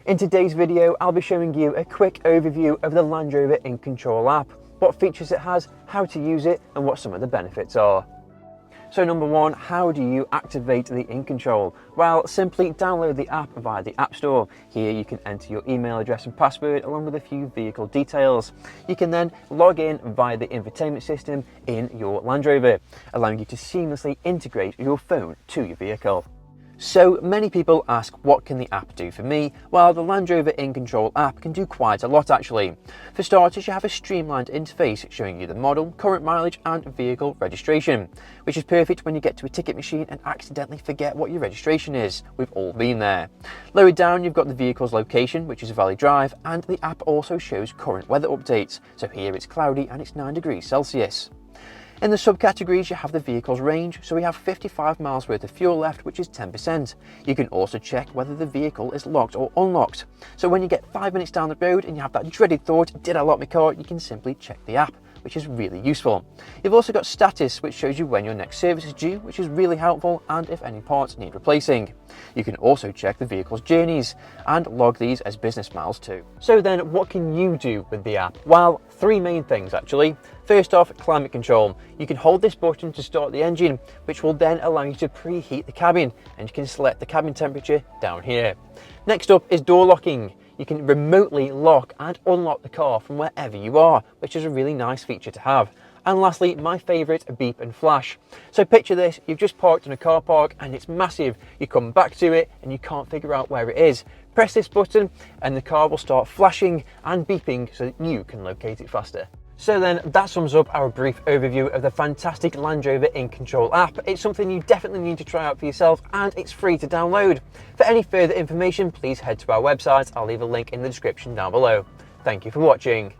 In today's video, I'll be showing you a quick overview of the Land Rover InControl app, what features it has, how to use it, and what some of the benefits are. So number one, how do you activate the InControl? Well, simply download the app via the App Store. Here you can enter your email address and password along with a few vehicle details. You can then log in via the infotainment system in your Land Rover, allowing you to seamlessly integrate your phone to your vehicle. So many people ask, what can the app do for me? Well, the Land Rover InControl app can do quite a lot actually. For starters, you have a streamlined interface showing you the model, current mileage and vehicle registration, which is perfect when you get to a ticket machine and accidentally forget what your registration is. We've all been there. Lower down, you've got the vehicle's location, which is Valley Drive, and the app also shows current weather updates. So here it's cloudy and it's 9 degrees Celsius. In the subcategories, you have the vehicle's range, so we have 55 miles worth of fuel left, which is 10%. You can also check whether the vehicle is locked or unlocked. So when you get 5 minutes down the road and you have that dreaded thought, did I lock my car? You can simply check the app, which is really useful. You've also got status, which shows you when your next service is due, which is really helpful, and if any parts need replacing. You can also check the vehicle's journeys and log these as business miles too. So then what can you do with the app? Well, three main things actually. First off, climate control. You can hold this button to start the engine, which will then allow you to preheat the cabin, and you can select the cabin temperature down here. Next up is door locking. You can remotely lock and unlock the car from wherever you are, which is a really nice feature to have. And lastly, my favourite, beep and flash. So picture this, you've just parked in a car park and it's massive. You come back to it and you can't figure out where it is. Press this button and the car will start flashing and beeping so that you can locate it faster. So then that sums up our brief overview of the fantastic Land Rover InControl app. It's something you definitely need to try out for yourself and it's free to download. For any further information, please head to our website. I'll leave a link in the description down below. Thank you for watching.